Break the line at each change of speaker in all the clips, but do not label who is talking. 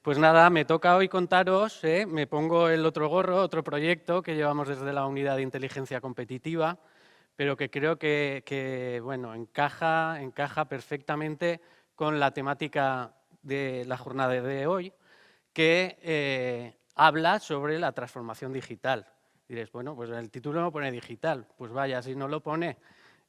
Pues nada, me toca hoy contaros, me pongo el otro gorro, otro proyecto que llevamos desde la Unidad de Inteligencia Competitiva, pero que creo que bueno, encaja perfectamente con la temática de la jornada de hoy, que habla sobre la transformación digital. Diréis, bueno, pues el título no pone digital. Pues vaya, si no lo pone.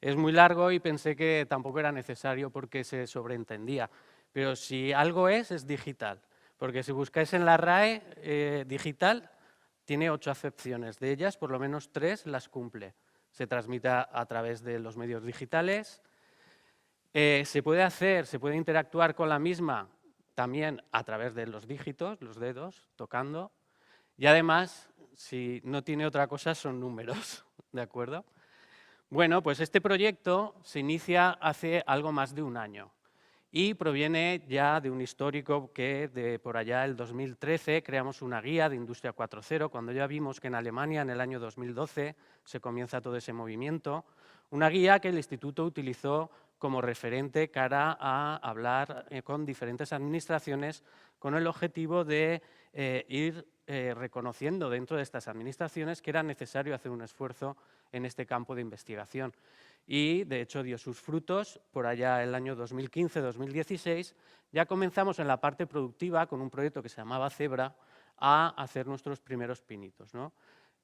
Es muy largo y pensé que tampoco era necesario porque se sobreentendía. Pero si algo es digital. Porque si buscáis en la RAE, digital tiene 8 acepciones. De ellas, por lo menos 3 las cumple. Se transmite a través de los medios digitales. Se puede interactuar con la misma también a través de los dígitos, los dedos, tocando. Y además, si no tiene otra cosa, son números, ¿de acuerdo? Bueno, pues este proyecto se inicia hace algo más de un año y proviene ya de un histórico que de por allá el 2013 creamos una guía de Industria 4.0, cuando ya vimos que en Alemania en el año 2012 se comienza todo ese movimiento, una guía que el Instituto utilizó como referente cara a hablar con diferentes administraciones con el objetivo de ir reconociendo dentro de estas administraciones que era necesario hacer un esfuerzo en este campo de investigación. Y, de hecho, dio sus frutos por allá el año 2015-2016. Ya comenzamos en la parte productiva con un proyecto que se llamaba Zebra a hacer nuestros primeros pinitos, ¿no?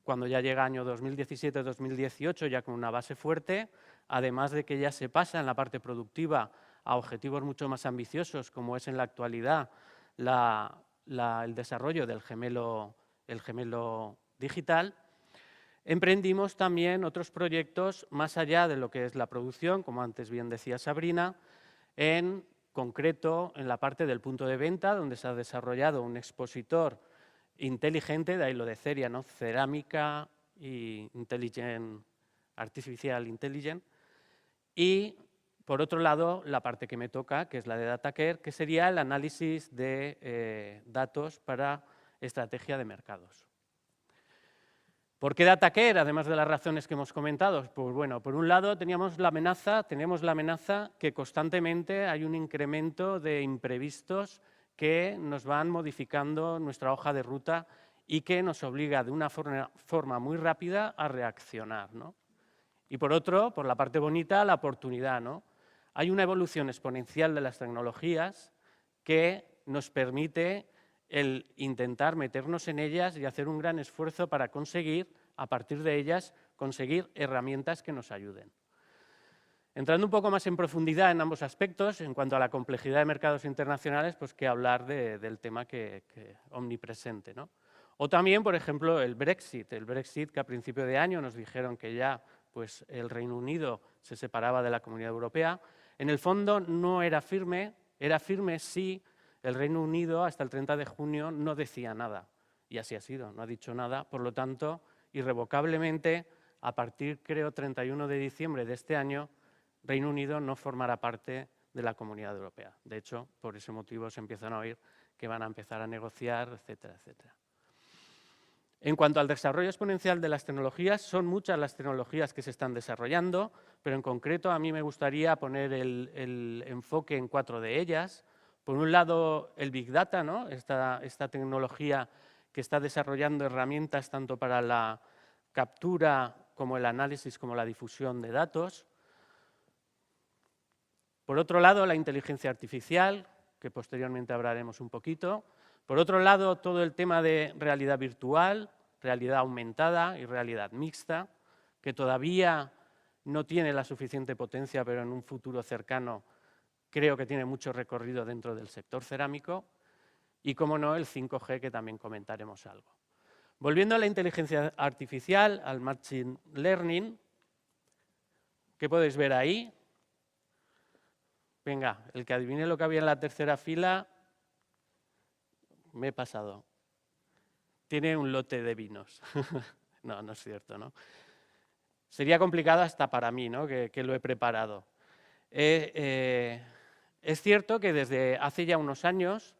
Cuando ya llega año 2017-2018, ya con una base fuerte, además de que ya se pasa en la parte productiva a objetivos mucho más ambiciosos, como es en la actualidad el desarrollo del gemelo digital, emprendimos también otros proyectos más allá de lo que es la producción, como antes bien decía Sabrina, en concreto en la parte del punto de venta, donde se ha desarrollado un expositor inteligente, de ahí lo de Ceria, ¿no? Cerámica y Artificial Intelligent. Y, por otro lado, la parte que me toca, que es la de DataCare, que sería el análisis de datos para estrategia de mercados. ¿Por qué DataCare, además de las razones que hemos comentado? Pues bueno, por un lado tenemos la amenaza que constantemente hay un incremento de imprevistos que nos van modificando nuestra hoja de ruta y que nos obliga de una forma muy rápida a reaccionar, ¿no? Y por otro, por la parte bonita, la oportunidad, ¿no? Hay una evolución exponencial de las tecnologías que nos permite el intentar meternos en ellas y hacer un gran esfuerzo para conseguir, a partir de ellas, conseguir herramientas que nos ayuden. Entrando un poco más en profundidad en ambos aspectos, en cuanto a la complejidad de mercados internacionales, pues que hablar del tema que omnipresente, ¿no? O también, por ejemplo, el Brexit que a principio de año nos dijeron que ya pues, el Reino Unido se separaba de la Comunidad Europea. En el fondo no era firme si el Reino Unido hasta el 30 de junio no decía nada. Y así ha sido, no ha dicho nada. Por lo tanto, irrevocablemente, a partir, creo, 31 de diciembre de este año, Reino Unido no formará parte de la Comunidad Europea. De hecho, por ese motivo se empiezan a oír que van a empezar a negociar, etcétera, etcétera. En cuanto al desarrollo exponencial de las tecnologías, son muchas las tecnologías que se están desarrollando, pero en concreto a mí me gustaría poner el enfoque en 4 de ellas. Por un lado, el Big Data, ¿no? Esta tecnología que está desarrollando herramientas tanto para la captura como el análisis como la difusión de datos. Por otro lado, la inteligencia artificial, que posteriormente hablaremos un poquito. Por otro lado, todo el tema de realidad virtual, realidad aumentada y realidad mixta, que todavía no tiene la suficiente potencia, pero en un futuro cercano creo que tiene mucho recorrido dentro del sector cerámico. Y, como no, el 5G, que también comentaremos algo. Volviendo a la inteligencia artificial, al Machine Learning, ¿qué podéis ver ahí? Venga, el que adivine lo que había en la tercera fila, me he pasado. Tiene un lote de vinos. No, no es cierto, ¿no? Sería complicado hasta para mí, ¿no? Que lo he preparado. Es cierto que desde hace ya unos años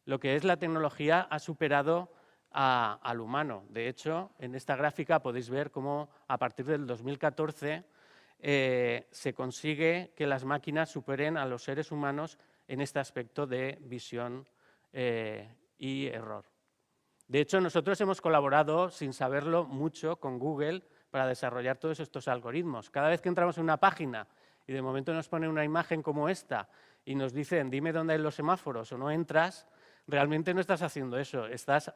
lo que es la tecnología ha superado al humano. De hecho, en esta gráfica podéis ver cómo a partir del 2014 se consigue que las máquinas superen a los seres humanos en este aspecto de visión y error. De hecho, nosotros hemos colaborado, sin saberlo, mucho con Google para desarrollar todos estos algoritmos. Cada vez que entramos en una página y de momento nos pone una imagen como esta y nos dicen, dime dónde hay los semáforos o no entras, realmente no estás haciendo eso. Estás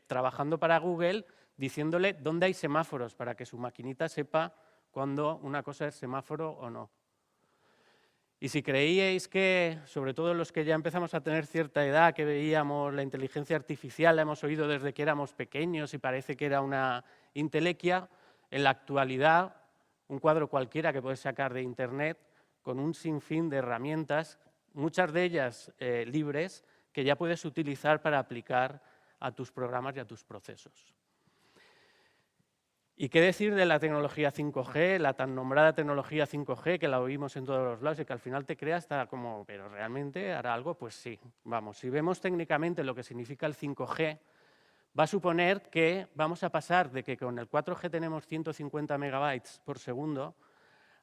trabajando para Google diciéndole dónde hay semáforos para que su maquinita sepa cuándo una cosa es semáforo o no. Y si creíais que, sobre todo los que ya empezamos a tener cierta edad, que veíamos la inteligencia artificial, la hemos oído desde que éramos pequeños y parece que era una intelequia, en la actualidad, un cuadro cualquiera que puedes sacar de Internet con un sinfín de herramientas, muchas de ellas libres, que ya puedes utilizar para aplicar a tus programas y a tus procesos. ¿Y qué decir de la tecnología 5G, la tan nombrada tecnología 5G, que la oímos en todos los lados y que al final te crea hasta como, pero ¿realmente hará algo? Pues sí, vamos, si vemos técnicamente lo que significa el 5G, va a suponer que vamos a pasar de que con el 4G tenemos 150 megabytes por segundo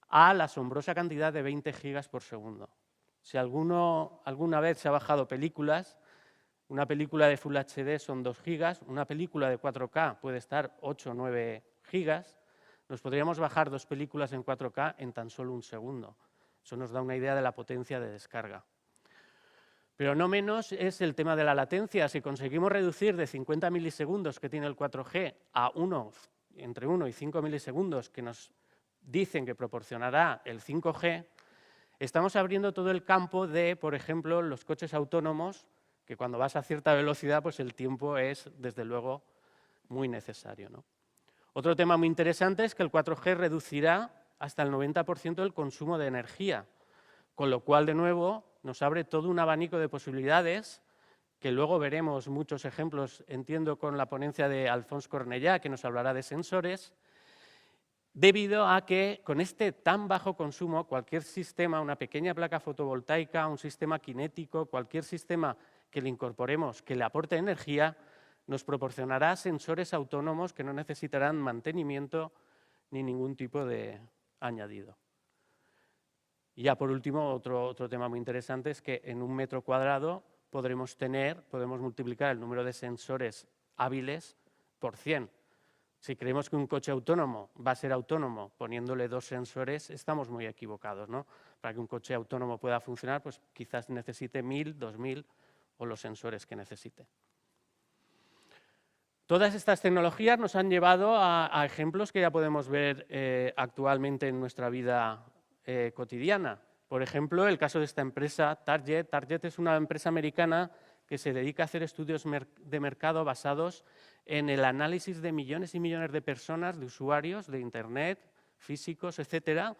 a la asombrosa cantidad de 20 gigas por segundo. Si alguna vez se ha bajado películas, una película de Full HD son 2 gigas, una película de 4K puede estar 8 o 9 gigas, nos podríamos bajar 2 películas en 4K en tan solo un segundo. Eso nos da una idea de la potencia de descarga. Pero no menos es el tema de la latencia. Si conseguimos reducir de 50 milisegundos que tiene el 4G a entre 1 y 5 milisegundos que nos dicen que proporcionará el 5G, estamos abriendo todo el campo de, por ejemplo, los coches autónomos, que cuando vas a cierta velocidad, pues el tiempo es, desde luego, muy necesario, ¿no? Otro tema muy interesante es que el 4G reducirá hasta el 90% el consumo de energía, con lo cual, de nuevo, nos abre todo un abanico de posibilidades, que luego veremos muchos ejemplos, entiendo, con la ponencia de Alphonse Cornellà, que nos hablará de sensores, debido a que con este tan bajo consumo, cualquier sistema, una pequeña placa fotovoltaica, un sistema cinético, cualquier sistema que le incorporemos, que le aporte energía, nos proporcionará sensores autónomos que no necesitarán mantenimiento ni ningún tipo de añadido. Y ya por último, otro tema muy interesante es que en un metro cuadrado podemos multiplicar el número de sensores hábiles por 100. Si creemos que un coche autónomo va a ser autónomo poniéndole 2 sensores, estamos muy equivocados, ¿no? Para que un coche autónomo pueda funcionar, pues quizás necesite 1000, 2000 o los sensores que necesite. Todas estas tecnologías nos han llevado a ejemplos que ya podemos ver actualmente en nuestra vida cotidiana. Por ejemplo, el caso de esta empresa, Target. Target es una empresa americana que se dedica a hacer estudios de mercado basados en el análisis de millones y millones de personas, de usuarios de Internet, físicos, etcétera.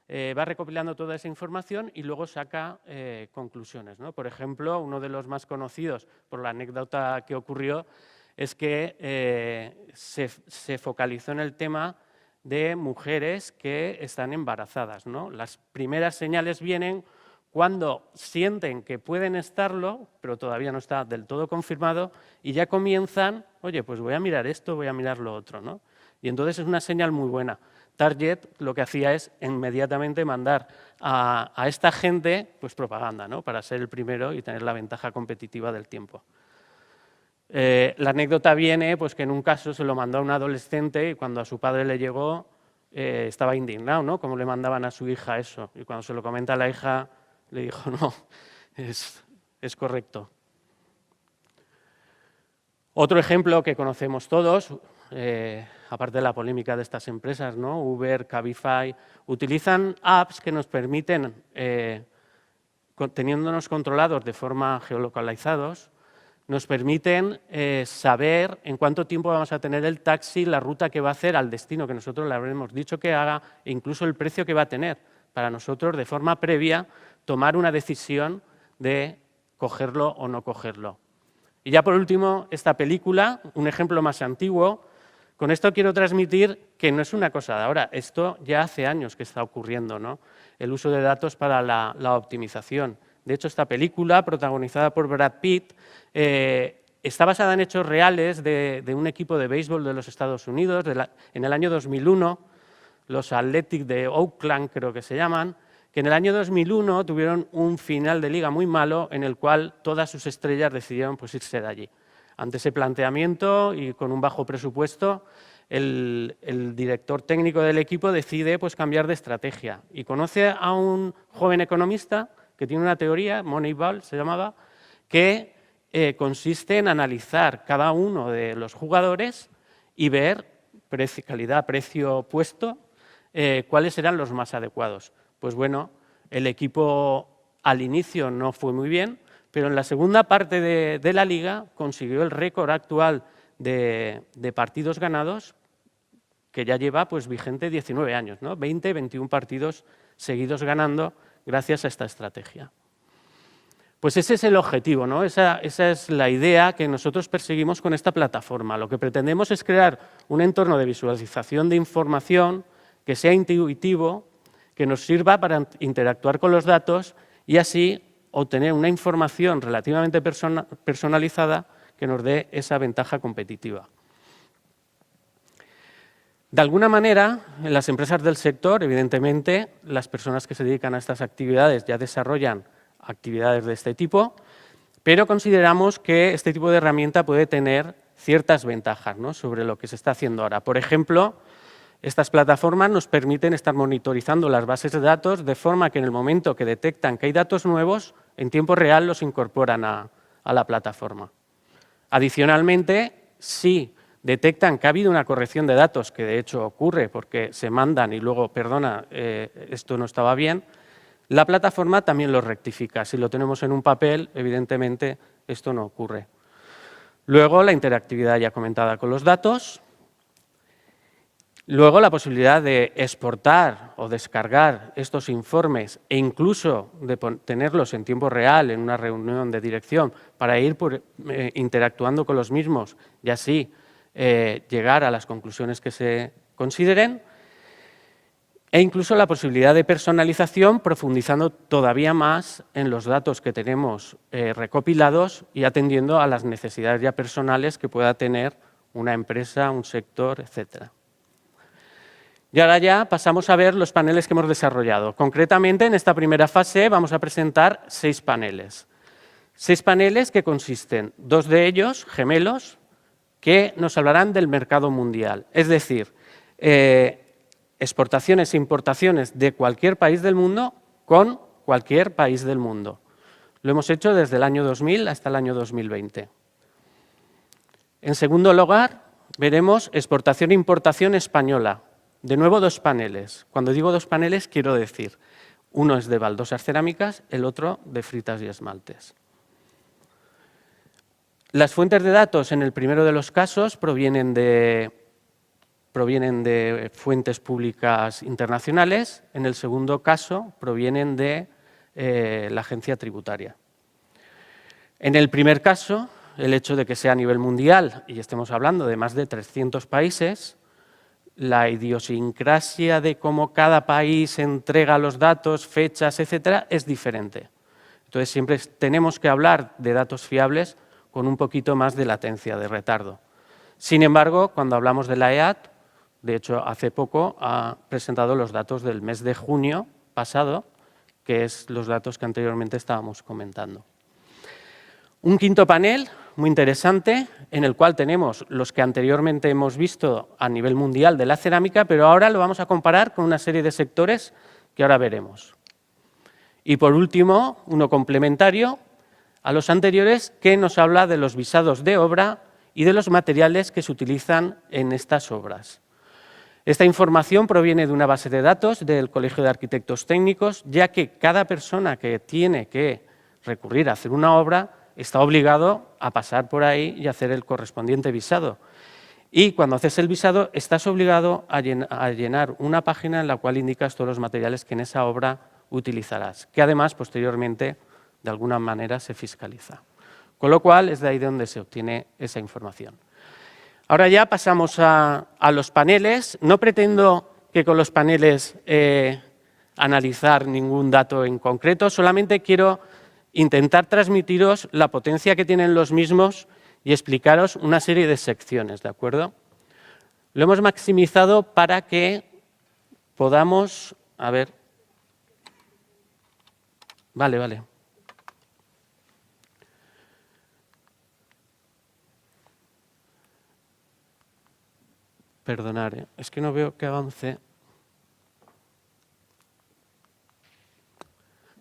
Va recopilando toda esa información y luego saca conclusiones, ¿no? Por ejemplo, uno de los más conocidos por la anécdota que ocurrió es que se focalizó en el tema de mujeres que están embarazadas, ¿no? Las primeras señales vienen cuando sienten que pueden estarlo, pero todavía no está del todo confirmado, y ya comienzan, oye, pues voy a mirar esto, voy a mirar lo otro, ¿no? Y entonces es una señal muy buena. Target lo que hacía es inmediatamente mandar a esta gente pues propaganda, ¿no? Para ser el primero y tener la ventaja competitiva del tiempo. La anécdota viene pues que en un caso se lo mandó a un adolescente y cuando a su padre le llegó estaba indignado, ¿no? Cómo le mandaban a su hija eso. Y cuando se lo comenta a la hija le dijo, no, es correcto. Otro ejemplo que conocemos todos, aparte de la polémica de estas empresas, ¿no? Uber, Cabify, utilizan apps que nos permiten, teniéndonos controlados de forma geolocalizados, nos permiten saber en cuánto tiempo vamos a tener el taxi, la ruta que va a hacer al destino que nosotros le habremos dicho que haga e incluso el precio que va a tener, para nosotros de forma previa tomar una decisión de cogerlo o no cogerlo. Y ya por último, esta película, un ejemplo más antiguo. Con esto quiero transmitir que no es una cosa de ahora, esto ya hace años que está ocurriendo, ¿no? El uso de datos para la optimización. De hecho, esta película, protagonizada por Brad Pitt, está basada en hechos reales de un equipo de béisbol de los Estados Unidos. En el año 2001, los Athletics de Oakland, creo que se llaman, que en el año 2001 tuvieron un final de liga muy malo en el cual todas sus estrellas decidieron pues, irse de allí. Ante ese planteamiento y con un bajo presupuesto, el director técnico del equipo decide pues, cambiar de estrategia y conoce a un joven economista que tiene una teoría, Moneyball se llamaba, que consiste en analizar cada uno de los jugadores y ver calidad, precio, puesto, cuáles eran los más adecuados. Pues bueno, el equipo al inicio no fue muy bien, pero en la segunda parte de la liga consiguió el récord actual de partidos ganados, que ya lleva pues, vigente 19 años, ¿no? 20, 21 partidos seguidos ganando gracias a esta estrategia. Pues ese es el objetivo, ¿no? Esa es la idea que nosotros perseguimos con esta plataforma. Lo que pretendemos es crear un entorno de visualización de información que sea intuitivo, que nos sirva para interactuar con los datos y así obtener una información relativamente personalizada que nos dé esa ventaja competitiva. De alguna manera, en las empresas del sector, evidentemente, las personas que se dedican a estas actividades ya desarrollan actividades de este tipo, pero consideramos que este tipo de herramienta puede tener ciertas ventajas, ¿no?, sobre lo que se está haciendo ahora. Por ejemplo, estas plataformas nos permiten estar monitorizando las bases de datos de forma que en el momento que detectan que hay datos nuevos, en tiempo real los incorporan a la plataforma. Adicionalmente, si detectan que ha habido una corrección de datos, que de hecho ocurre porque se mandan y luego, perdona, esto no estaba bien, la plataforma también lo rectifica. Si lo tenemos en un papel, evidentemente esto no ocurre. Luego, la interactividad ya comentada con los datos. Luego, la posibilidad de exportar o descargar estos informes e incluso de tenerlos en tiempo real en una reunión de dirección para ir interactuando con los mismos y así llegar a las conclusiones que se consideren. E incluso la posibilidad de personalización, profundizando todavía más en los datos que tenemos recopilados y atendiendo a las necesidades ya personales que pueda tener una empresa, un sector, etcétera. Y ahora ya pasamos a ver los paneles que hemos desarrollado. Concretamente, en esta primera fase vamos a presentar 6 paneles. 6 paneles que consisten, 2 de ellos, gemelos, que nos hablarán del mercado mundial. Es decir, exportaciones e importaciones de cualquier país del mundo con cualquier país del mundo. Lo hemos hecho desde el año 2000 hasta el año 2020. En segundo lugar, veremos exportación e importación española. De nuevo, 2 paneles. Cuando digo 2 paneles, quiero decir, uno es de baldosas cerámicas, el otro de fritas y esmaltes. Las fuentes de datos en el primero de los casos provienen de fuentes públicas internacionales, en el segundo caso provienen de la agencia tributaria. En el primer caso, el hecho de que sea a nivel mundial y estemos hablando de más de 300 países, la idiosincrasia de cómo cada país entrega los datos, fechas, etcétera, es diferente. Entonces, siempre tenemos que hablar de datos fiables con un poquito más de latencia, de retardo. Sin embargo, cuando hablamos de la EAT, de hecho, hace poco ha presentado los datos del mes de junio pasado, que es los datos que anteriormente estábamos comentando. Un quinto panel muy interesante, en el cual tenemos los que anteriormente hemos visto a nivel mundial de la cerámica, pero ahora lo vamos a comparar con una serie de sectores que ahora veremos. Y por último, uno complementario a los anteriores, que nos habla de los visados de obra y de los materiales que se utilizan en estas obras. Esta información proviene de una base de datos del Colegio de Arquitectos Técnicos, ya que cada persona que tiene que recurrir a hacer una obra está obligado a pasar por ahí y hacer el correspondiente visado. Y cuando haces el visado, estás obligado a llenar una página en la cual indicas todos los materiales que en esa obra utilizarás, que además, posteriormente, de alguna manera se fiscaliza. Con lo cual, es de ahí de donde se obtiene esa información. Ahora ya pasamos a los paneles. No pretendo que con los paneles analizar ningún dato en concreto, solamente quiero intentar transmitiros la potencia que tienen los mismos y explicaros una serie de secciones, ¿de acuerdo? Lo hemos maximizado para que podamos, a ver, Vale, vale. Perdonad, es que no veo que avance.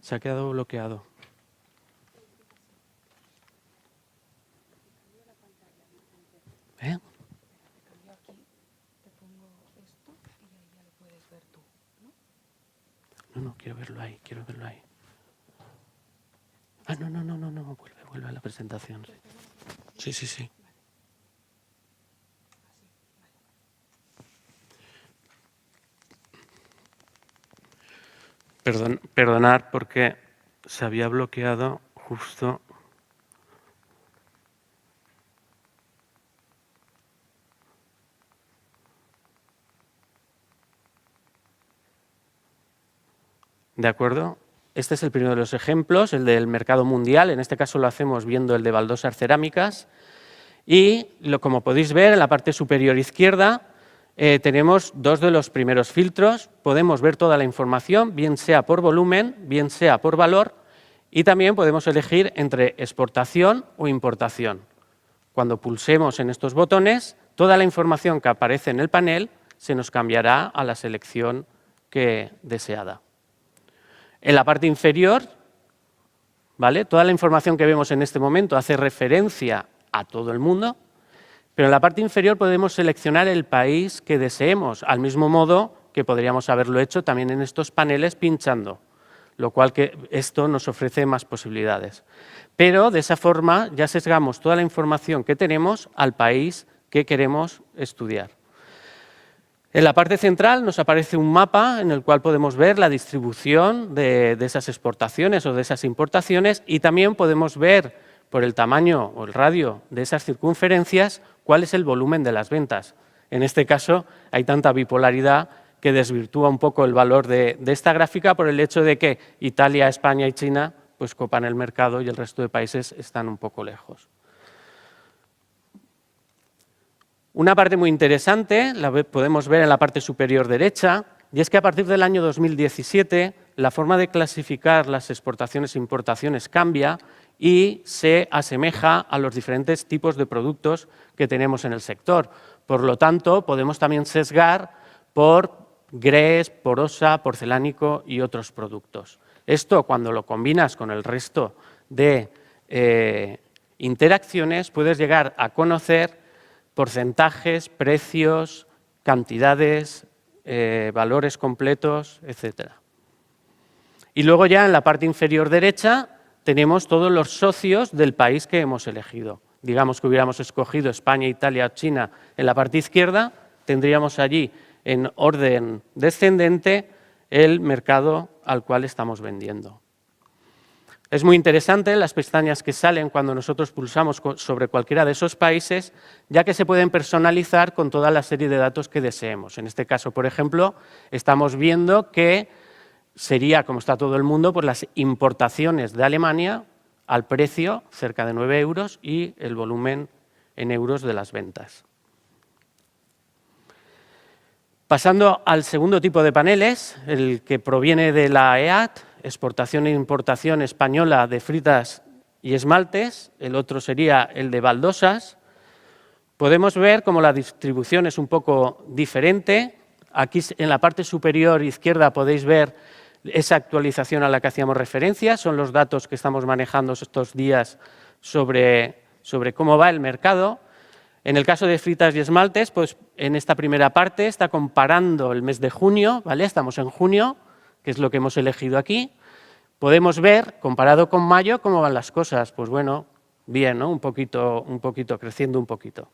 Se ha quedado bloqueado. ¿Eh? No, quiero verlo ahí, quiero verlo ahí. Ah, no, vuelve a la presentación. Sí. Perdonad porque se había bloqueado justo. ¿De acuerdo? Este es el primero de los ejemplos, el del mercado mundial. En este caso lo hacemos viendo el de baldosas cerámicas. Y como podéis ver, en la parte superior izquierda tenemos dos de los primeros filtros. Podemos ver toda la información, bien sea por volumen, bien sea por valor. Y también podemos elegir entre exportación o importación. Cuando pulsemos en estos botones, toda la información que aparece en el panel se nos cambiará a la selección deseada. En la parte inferior, ¿vale? Toda la información que vemos en este momento hace referencia a todo el mundo, pero en la parte inferior podemos seleccionar el país que deseemos, al mismo modo que podríamos haberlo hecho también en estos paneles pinchando, lo cual que esto nos ofrece más posibilidades. Pero de esa forma ya sesgamos toda la información que tenemos al país que queremos estudiar. En la parte central nos aparece un mapa en el cual podemos ver la distribución de esas exportaciones o de esas importaciones y también podemos ver por el tamaño o el radio de esas circunferencias cuál es el volumen de las ventas. En este caso hay tanta bipolaridad que desvirtúa un poco el valor de esta gráfica por el hecho de que Italia, España y China pues copan el mercado y el resto de países están un poco lejos. Una parte muy interesante la podemos ver en la parte superior derecha, y es que a partir del año 2017 la forma de clasificar las exportaciones e importaciones cambia y se asemeja a los diferentes tipos de productos que tenemos en el sector. Por lo tanto, podemos también sesgar por grés, porosa, porcelánico y otros productos. Esto, cuando lo combinas con el resto de interacciones, puedes llegar a conocer porcentajes, precios, cantidades, valores completos, etc. Y luego ya en la parte inferior derecha tenemos todos los socios del país que hemos elegido. Digamos que hubiéramos escogido España, Italia, China en la parte izquierda, tendríamos allí en orden descendente el mercado al cual estamos vendiendo. Es muy interesante las pestañas que salen cuando nosotros pulsamos sobre cualquiera de esos países, ya que se pueden personalizar con toda la serie de datos que deseemos. En este caso, por ejemplo, estamos viendo que sería, como está todo el mundo, pues las importaciones de Alemania al precio cerca de 9 euros y el volumen en euros de las ventas. Pasando al segundo tipo de paneles, el que proviene de la EAT, exportación e importación española de fritas y esmaltes, el otro sería el de baldosas. Podemos ver cómo la distribución es un poco diferente. Aquí en la parte superior izquierda podéis ver esa actualización a la que hacíamos referencia, son los datos que estamos manejando estos días sobre cómo va el mercado. En el caso de fritas y esmaltes, pues en esta primera parte está comparando el mes de junio, ¿vale? Estamos en junio, que es lo que hemos elegido aquí. Podemos ver, comparado con mayo, cómo van las cosas. Pues bueno, bien, ¿no? Un poquito, creciendo un poquito.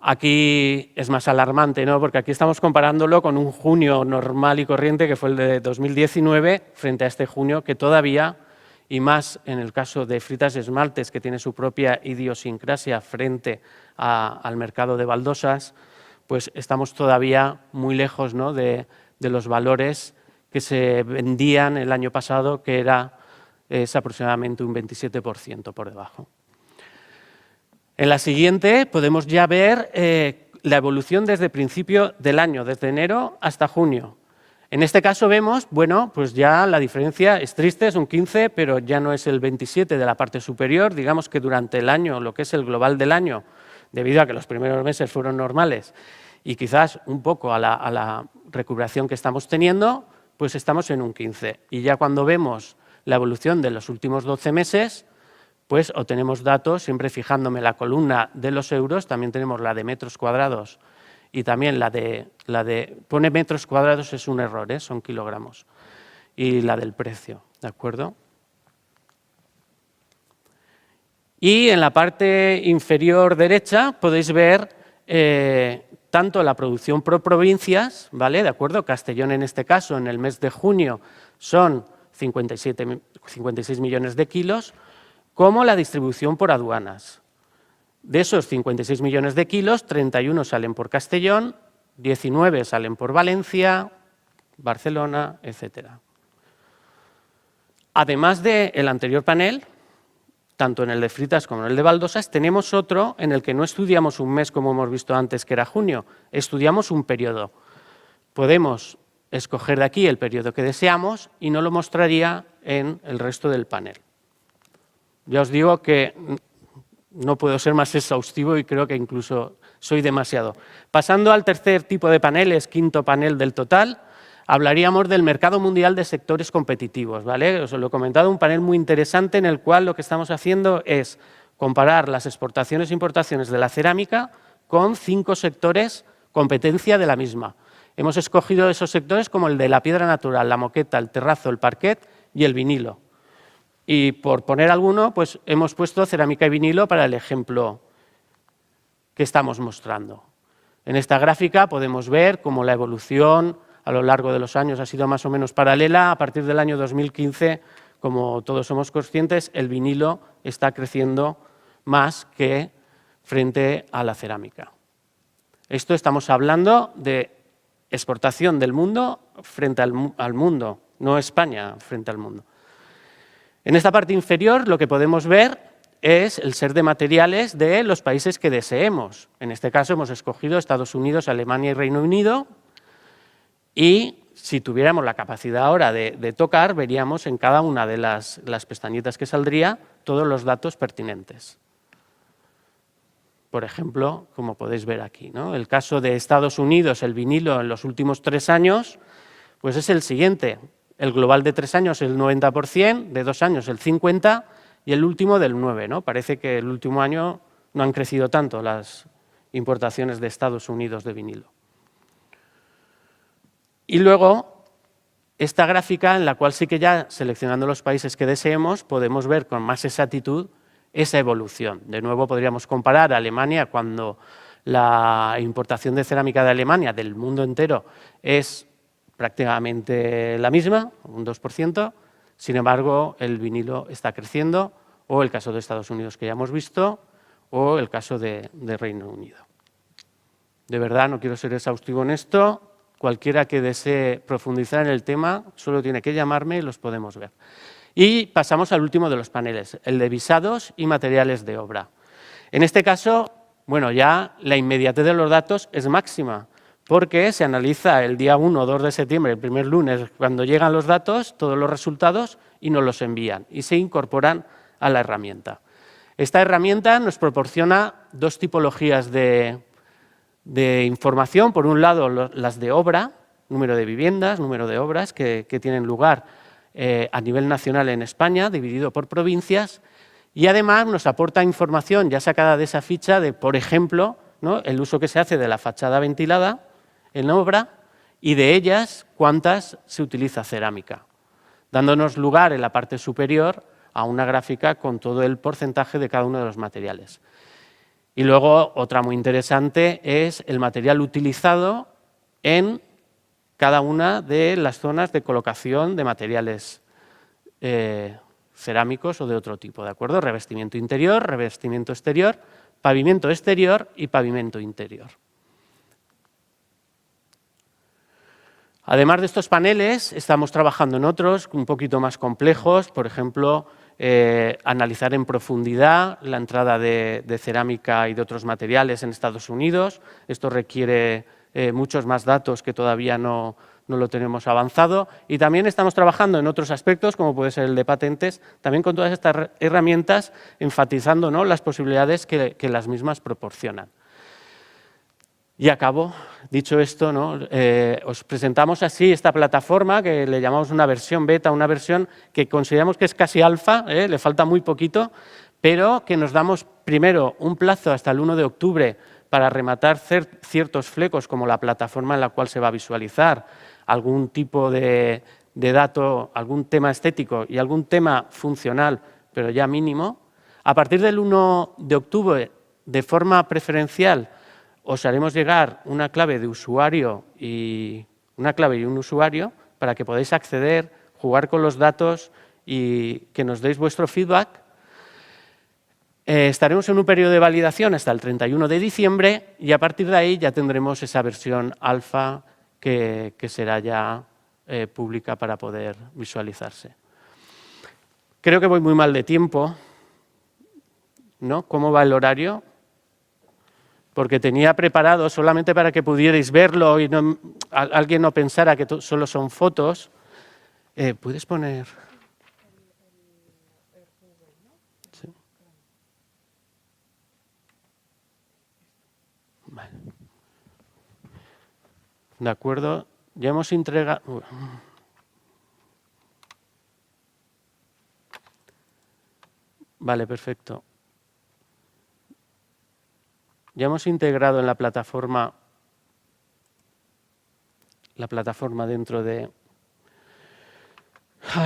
Aquí es más alarmante, ¿no? Porque aquí estamos comparándolo con un junio normal y corriente, que fue el de 2019, frente a este junio que todavía, y más en el caso de fritas y esmaltes, que tiene su propia idiosincrasia frente al mercado de baldosas, pues estamos todavía muy lejos, ¿no? de los valores que se vendían el año pasado, que es aproximadamente un 27% por debajo. En la siguiente podemos ya ver la evolución desde el principio del año, desde enero hasta junio. En este caso vemos, bueno, pues ya la diferencia es triste, es un 15, pero ya no es el 27 de la parte superior. Digamos que durante el año, lo que es el global del año, debido a que los primeros meses fueron normales y quizás un poco a la recuperación que estamos teniendo, pues estamos en un 15. Y ya cuando vemos la evolución de los últimos 12 meses, pues obtenemos datos, siempre fijándome en la columna de los euros, también tenemos la de metros cuadrados y también pone metros cuadrados, es un error, son kilogramos, y la del precio, ¿de acuerdo? Y en la parte inferior derecha podéis ver tanto la producción por provincias, ¿vale? ¿De acuerdo? Castellón en este caso, en el mes de junio, son 56 millones de kilos, como la distribución por aduanas. De esos 56 millones de kilos, 31 salen por Castellón, 19 salen por Valencia, Barcelona, etc. Además del anterior panel, tanto en el de Fritas como en el de baldosas, tenemos otro en el que no estudiamos un mes como hemos visto antes, que era junio, estudiamos un periodo. Podemos escoger de aquí el periodo que deseamos y no lo mostraría en el resto del panel. Ya os digo que no puedo ser más exhaustivo y creo que incluso soy demasiado. Pasando al tercer tipo de paneles, quinto panel del total, hablaríamos del mercado mundial de sectores competitivos, ¿vale? Os lo he comentado, un panel muy interesante en el cual lo que estamos haciendo es comparar las exportaciones e importaciones de la cerámica con 5 sectores competencia de la misma. Hemos escogido esos sectores como el de la piedra natural, la moqueta, el terrazo, el parquet y el vinilo. Y por poner alguno, pues hemos puesto cerámica y vinilo para el ejemplo que estamos mostrando. En esta gráfica podemos ver cómo la evolución a lo largo de los años ha sido más o menos paralela. A partir del año 2015, como todos somos conscientes, el vinilo está creciendo más que frente a la cerámica. Esto estamos hablando de exportación del mundo frente al mundo, no España frente al mundo. En esta parte inferior lo que podemos ver es el ser de materiales de los países que deseemos. En este caso hemos escogido Estados Unidos, Alemania y Reino Unido, y si tuviéramos la capacidad ahora de tocar, veríamos en cada una de las pestañitas que saldría todos los datos pertinentes. Por ejemplo, como podéis ver aquí, ¿no? El caso de Estados Unidos, el vinilo en los últimos 3 años, pues es el siguiente. El global de 3 años el 90%, de 2 años el 50% y el último del 9%, ¿no? Parece que el último año no han crecido tanto las importaciones de Estados Unidos de vinilo. Y luego, esta gráfica en la cual sí que ya seleccionando los países que deseemos podemos ver con más exactitud esa evolución. De nuevo podríamos comparar a Alemania cuando la importación de cerámica de Alemania del mundo entero es prácticamente la misma, un 2%, sin embargo el vinilo está creciendo, o el caso de Estados Unidos que ya hemos visto, o el caso de Reino Unido. De verdad, no quiero ser exhaustivo en esto, cualquiera que desee profundizar en el tema solo tiene que llamarme y los podemos ver. Y pasamos al último de los paneles, el de visados y materiales de obra. En este caso, bueno, ya la inmediatez de los datos es máxima, porque se analiza el día 1 o 2 de septiembre, el primer lunes, cuando llegan los datos, todos los resultados, y nos los envían y se incorporan a la herramienta. Esta herramienta nos proporciona 2 tipologías de información. Por un lado, las de obra, número de viviendas, número de obras que tienen lugar a nivel nacional en España, dividido por provincias, y además nos aporta información ya sacada de esa ficha de, por ejemplo, ¿no?, el uso que se hace de la fachada ventilada en obra y de ellas cuántas se utiliza cerámica, dándonos lugar en la parte superior a una gráfica con todo el porcentaje de cada uno de los materiales. Y luego, otra muy interesante es el material utilizado en cada una de las zonas de colocación de materiales cerámicos o de otro tipo, ¿de acuerdo? Revestimiento interior, revestimiento exterior, pavimento exterior y pavimento interior. Además de estos paneles, estamos trabajando en otros un poquito más complejos, por ejemplo, analizar en profundidad la entrada de cerámica y de otros materiales en Estados Unidos. Esto requiere muchos más datos que todavía no lo tenemos avanzado. Y también estamos trabajando en otros aspectos, como puede ser el de patentes, también con todas estas herramientas, enfatizando, ¿no?, las posibilidades que las mismas proporcionan. Y acabo, dicho esto, ¿no?, os presentamos así esta plataforma que le llamamos una versión beta, una versión que consideramos que es casi alfa, le falta muy poquito, pero que nos damos primero un plazo hasta el 1 de octubre para rematar ciertos flecos, como la plataforma en la cual se va a visualizar, algún tipo de dato, algún tema estético y algún tema funcional, pero ya mínimo. A partir del 1 de octubre, de forma preferencial, os haremos llegar una clave de usuario y un usuario para que podáis acceder, jugar con los datos y que nos deis vuestro feedback. Estaremos en un periodo de validación hasta el 31 de diciembre y a partir de ahí ya tendremos esa versión alfa que será ya pública para poder visualizarse. Creo que voy muy mal de tiempo, ¿no? ¿Cómo va el horario? Porque tenía preparado solamente para que pudierais verlo y alguien no pensara que solo son fotos. ¿Puedes poner? Sí. Vale. De acuerdo, ya hemos entregado... Vale, perfecto. Ya hemos integrado en la plataforma dentro de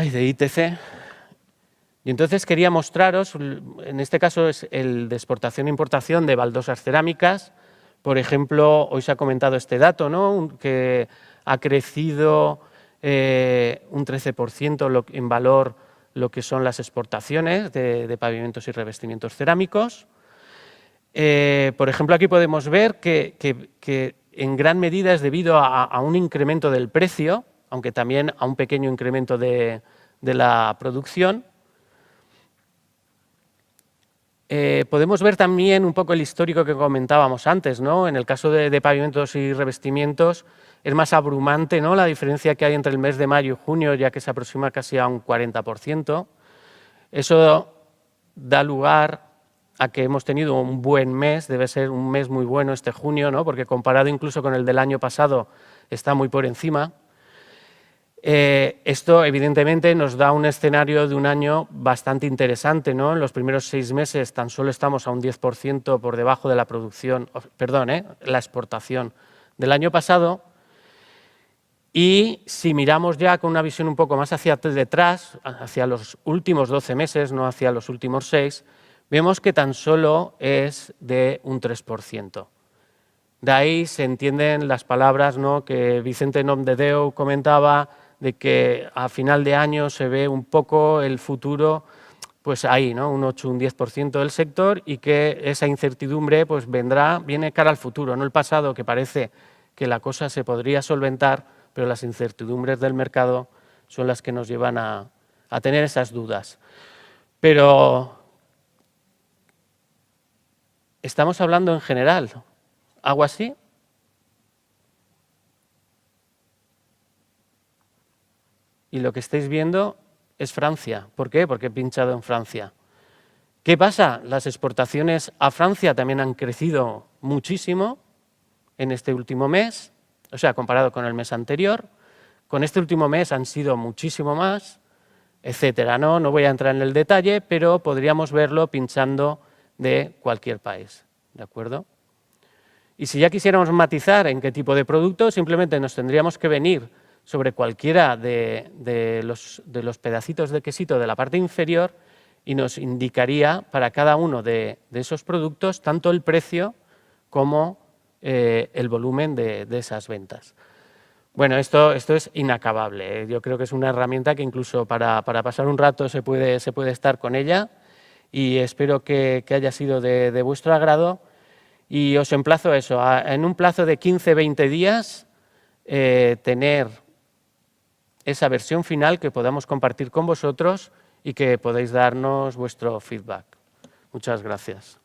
ITC. Y entonces quería mostraros, en este caso es el de exportación e importación de baldosas cerámicas. Por ejemplo, hoy se ha comentado este dato, ¿no?, que ha crecido un 13% en valor lo que son las exportaciones de pavimentos y revestimientos cerámicos. Por ejemplo, aquí podemos ver que en gran medida es debido a un incremento del precio, aunque también a un pequeño incremento de la producción. Podemos ver también un poco el histórico que comentábamos antes, ¿no? En el caso de pavimentos y revestimientos es más abrumante, ¿no?, la diferencia que hay entre el mes de mayo y junio, ya que se aproxima casi a un 40%. Eso da lugar a que hemos tenido un buen mes, debe ser un mes muy bueno este junio, ¿no?, porque comparado incluso con el del año pasado está muy por encima. Esto evidentemente nos da un escenario de un año bastante interesante, ¿no? En los primeros 6 meses tan solo estamos a un 10% por debajo de la producción, la exportación del año pasado. Y si miramos ya con una visión un poco más hacia detrás, hacia los últimos 12 meses, no hacia los últimos 6, vemos que tan solo es de un 3%. De ahí se entienden las palabras, ¿no?, que Vicente Nomdedeu comentaba, de que a final de año se ve un poco el futuro, pues ahí, ¿no?, un 8, un 10% del sector, y que esa incertidumbre pues viene cara al futuro, no el pasado, que parece que la cosa se podría solventar, pero las incertidumbres del mercado son las que nos llevan a tener esas dudas. Pero estamos hablando en general, ¿algo así? Y lo que estáis viendo es Francia. ¿Por qué? Porque he pinchado en Francia. ¿Qué pasa? Las exportaciones a Francia también han crecido muchísimo en este último mes, o sea, comparado con el mes anterior. Con este último mes han sido muchísimo más, etcétera. No voy a entrar en el detalle, pero podríamos verlo pinchando de cualquier país, ¿de acuerdo? Y si ya quisiéramos matizar en qué tipo de producto, simplemente nos tendríamos que venir sobre cualquiera de los pedacitos de quesito de la parte inferior y nos indicaría para cada uno de esos productos tanto el precio como el volumen de esas ventas. Bueno, esto es inacabable, ¿eh? Yo creo que es una herramienta que incluso para pasar un rato se puede estar con ella, y espero que haya sido de vuestro agrado, y os emplazo a eso, en un plazo de 15-20 días tener esa versión final que podamos compartir con vosotros y que podáis darnos vuestro feedback. Muchas gracias.